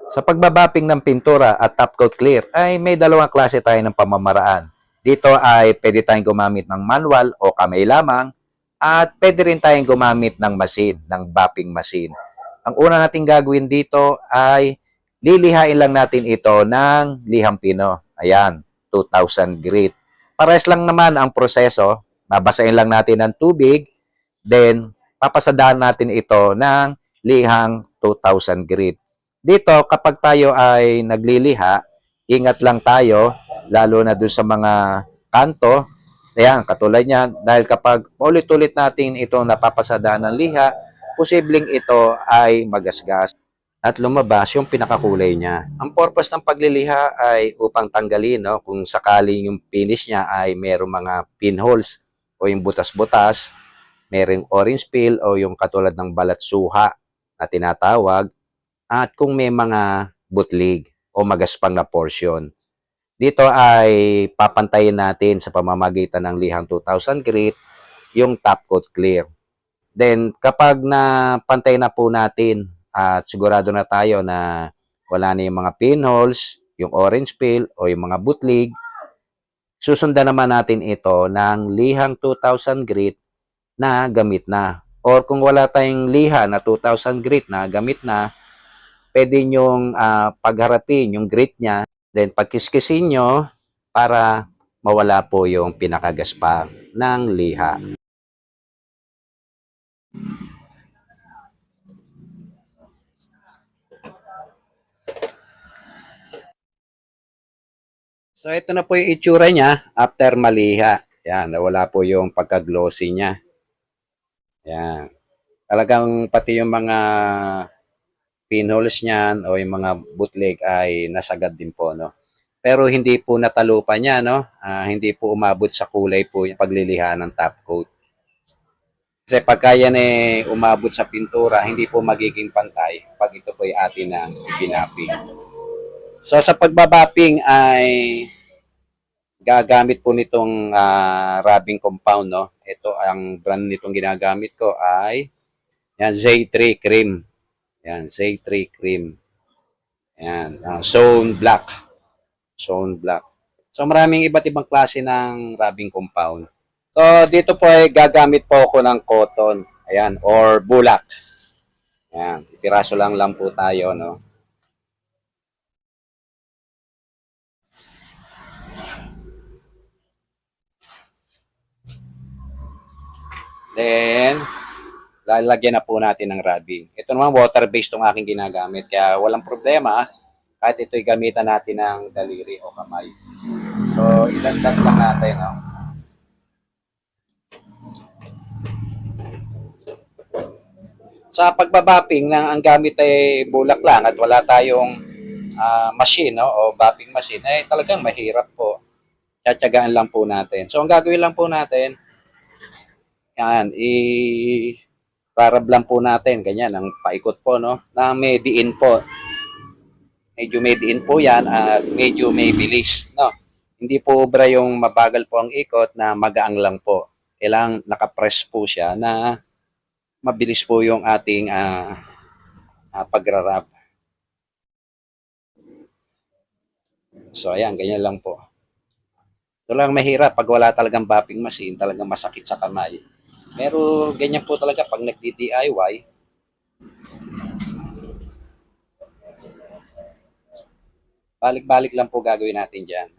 Sa pagbabapping ng pintura at top coat clear ay may dalawang klase tayo ng pamamaraan. Dito ay pwede tayong gumamit ng manual o kamay lamang at pwede rin tayong gumamit ng machine, ng bapping machine. Ang una nating gagawin dito ay lilihain lang natin ito ng liham pino. Ayan, 2,000 grit. Pares lang naman ang proseso. Babasahin lang natin ng tubig, then papasadaan natin ito ng lihang 2,000 grit. Dito, kapag tayo ay nagliliha, ingat lang tayo, lalo na dun sa mga kanto. Ayan, katulad niyan, dahil kapag ulit-ulit natin itong napapasadaan ng liha, posibleng ito ay magasgas at lumabas yung pinakakulay niya. Ang purpose ng pagliliha ay upang tanggalin, no, kung sakaling yung finish niya ay merong mga pinholes o yung butas-butas, merong orange peel o yung katulad ng balat suha na tinatawag, at kung may mga butlig o magaspang na portion. Dito ay papantayin natin sa pamamagitan ng lihang 2,000 grit yung top coat clear. Then kapag napantay na po natin at sigurado na tayo na wala na yung mga pinholes, yung orange peel o yung mga butlig, susundan naman natin ito ng lihang 2,000 grit na gamit na. Or kung wala tayong liha na 2,000 grit na gamit na, pwede nyong pagharapin yung grit niya, then pagkiskisin nyo para mawala po yung pinakagaspa ng liha. So ito na po yung itsura niya after maliha. Yan, nawala po yung pagka-glossy niya. Yan. Talagang pati yung mga pinholes niyan o yung mga bootleg ay nasagad din po, no? Pero hindi po natalupa niya, no? Hindi po umabot sa kulay po yung pagliliha ng top coat. Kasi pagka yan umabot sa pintura, hindi po magiging pantay pag ito po ay atin ng binapping. So sa pagbabapping ay gagamit po nitong rubbing compound, no? Ito ang brand nitong ginagamit ko ay yan, Z3 Cream. Yan, Z3 Cream. Yan, Zone Black. Zone Black. So maraming iba't ibang klase ng rubbing compound. So dito po ay gagamit po ako ng cotton. Ayan, or bulak. Ayan, piraso lang po tayo, no? Then, lalagyan na po natin ng rubbing. Ito naman, water-based itong aking ginagamit. Kaya walang problema kahit ito'y gamitan natin ng daliri o kamay. So, ilandan lang natin. No? Sa pagbabapping, ang gamit ay bulak lang at wala tayong machine, no? O bapping machine, ay talagang mahirap po. Tsatsagaan lang po natin. So, ang gagawin lang po natin, yan, rarab lang po natin, ganyan, ang paikot po, no? Na may diin po. Medyo may diin po yan at medyo may bilis, no? Hindi po obra yung mabagal po ang ikot na magaang lang po. Kailangang nakapress po siya na mabilis po yung ating pagrarab. So, ayan, ganyan lang po. Ito lang mahirap pag wala talagang bapping machine, talagang masakit sa kamay. Pero ganyan po talaga pag nagdi-DIY, balik-balik lang po gagawin natin dyan.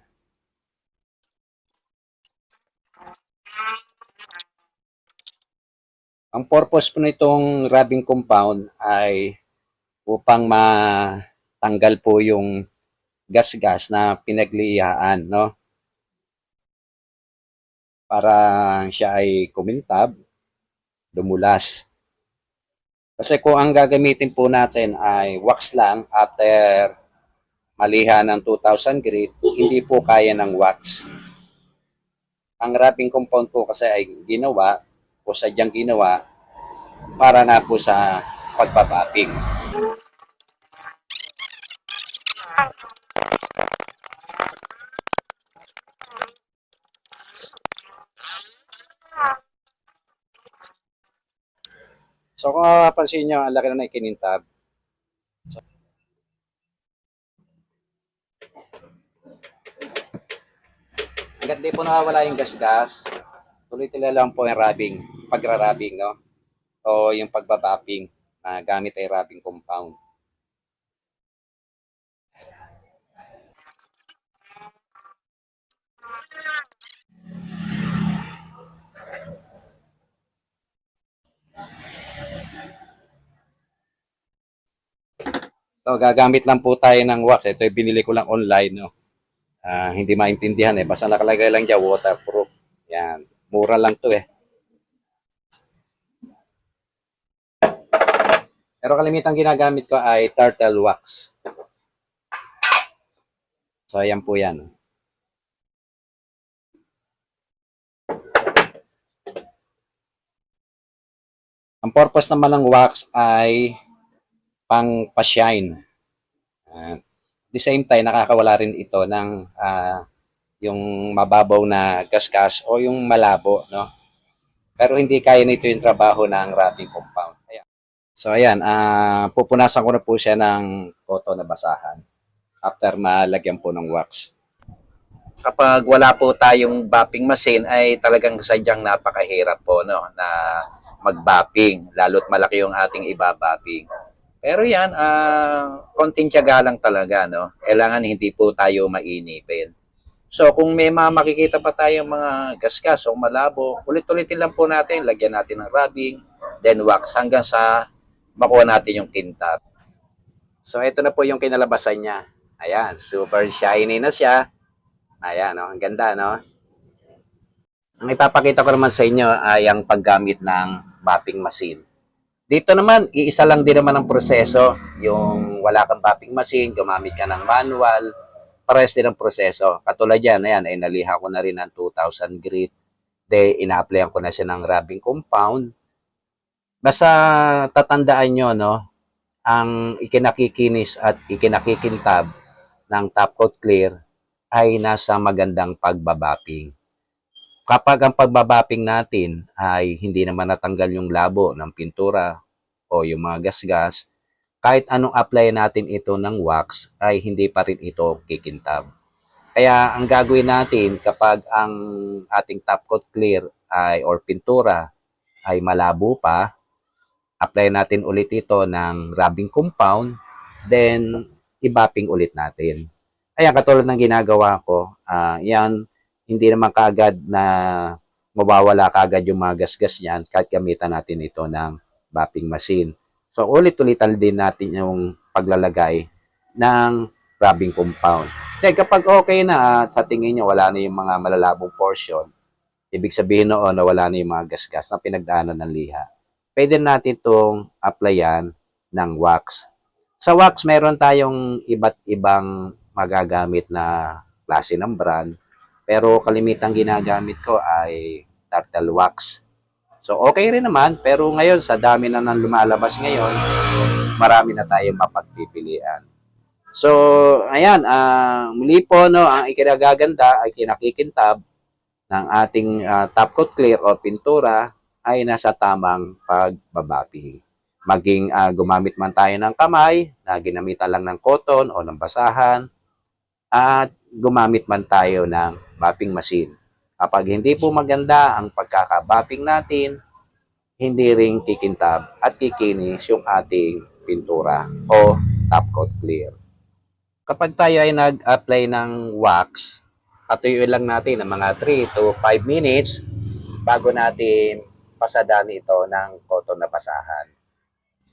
Ang purpose po nitong rubbing compound ay upang matanggal po yung gas-gas na pinagliyaan, no? Para siya ay kumintab, dumulas. Kasi kung ang gagamitin po natin ay wax lang after maliha ng 2,000 grit, hindi po kaya ng wax. Ang wrapping compound po kasi ay ginawa o sadyang ginawa para na po sa pagbabapping. So kung mapapansin nyo, ang laki na ikinintab. Hanggat di po nawawala yung gas-gas, tuloy-tuloy lang po yung pagra-rubbing, no? O yung pagbabapping na gamit ay rubbing compound. So, gagamit lang po tayo ng wax. Ito ay binili ko lang online, no? Hindi maintindihan eh. Basta nakalagay lang dyan, waterproof. Yan. Mura lang to eh. Pero kalimitan ginagamit ko ay turtle wax. So, ayan po yan. Ang purpose naman ng wax ay pang pa-shine. At the same time, nakakawala rin ito ng yung mababaw na gasgas o yung malabo, no? Pero hindi kaya nito yung trabaho ng wrapping compound. Ayan. So ayan, pupunasan ko na po siya ng cotton na basahan after malagyan po ng wax. Kapag wala po tayong bapping machine ay talagang sadyang napakahirap po, no, na mag-bapping, lalo't malaki yung ating ibabapping. Pero yan, konting tiyaga lang talaga, no? Kailangan hindi po tayo mainipin. So, kung may mga makikita pa tayong mga gasgas o malabo, ulit-ulitin lang po natin, lagyan natin ng rubbing, then wax, hanggang sa makuha natin yung kintab. So, ito na po yung kinalabasan niya. Ayan, super shiny na siya. Ayan, no? Ang ganda, no? Ang ipapakita ko naman sa inyo ay ang paggamit ng bapping machine. Dito naman, iisa lang din naman ang proseso. Yung wala kang bapping machine, gumamit ka ng manual, parehas din ang proseso. Katulad yan, ayan, ay naliha ko na rin ng 2,000 grit. De, ina-applyan ko na siya ng rubbing compound. Basta tatandaan nyo, no, ang ikinakikinis at ikinakikintab ng top coat clear ay nasa magandang pagbabapping. Kapag ang pagbabapping natin ay hindi naman natanggal yung labo ng pintura o yung mga gasgas, kahit anong apply natin ito ng wax, ay hindi pa rin ito kikintab. Kaya ang gagawin natin kapag ang ating top coat clear ay or pintura ay malabo pa, apply natin ulit ito ng rubbing compound, then i-bapping ulit natin. Ayan, katulad ng ginagawa ko, yan, hindi naman kagad na mawawala kagad yung mga gasgas niyan kahit gamitan natin ito ng bapping machine. So, ulit-ulitan din natin yung paglalagay ng rubbing compound. Then, kapag okay na at sa tingin niyo wala na yung mga malalabong portion, ibig sabihin noon na wala na yung mga gasgas na pinagdaanan ng liha, pwede natin itong applyan ng wax. Sa wax, meron tayong iba't ibang magagamit na klase ng brand. Pero kalimitang ginagamit ko ay turtle wax. So, okay rin naman. Pero ngayon, sa dami na nang lumalabas ngayon, marami na tayong mapagpipilian. So, ayan. Muli po, no, ang ikinagaganda ay kinakikintab ng ating top coat clear o pintura ay nasa tamang pagbabapi. Maging gumamit man tayo ng kamay, na ginamitan lang ng cotton o ng basahan, at gumamit man tayo ng bapping machine. Kapag hindi po maganda ang pagkakabapping natin, hindi rin kikintab at kikinis yung ating pintura o top coat clear. Kapag tayo ay nag-apply ng wax, patuyuin lang natin ng mga 3 to 5 minutes bago natin pasadaan ito ng cotton na basahan.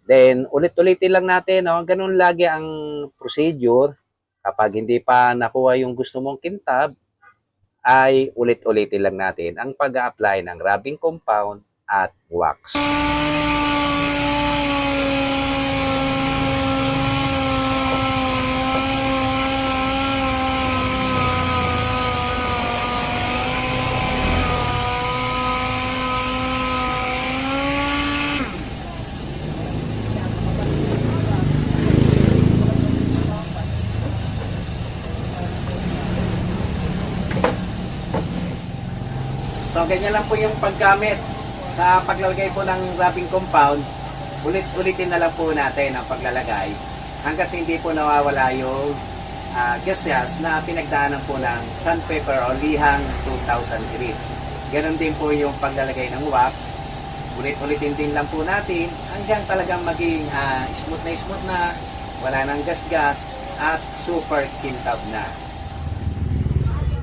Then, ulit-ulitin lang natin, no? Ganun lagi ang procedure. Kapag hindi pa nakuha yung gusto mong kintab, ay ulit-ulitin lang natin ang pag-a-apply ng rubbing compound at wax. So, ganyan lang po yung paggamit sa paglalagay po ng rubbing compound. Ulit-ulitin na lang po natin ang paglalagay hanggat hindi po nawawala yung gaseous na pinagdaanan po ng sandpaper o lihang 2000 grit. Ganon din po yung paglalagay ng wax. Ulit-ulitin din lang po natin hanggang talagang maging smooth na, wala nang gas-gas at super kintab na.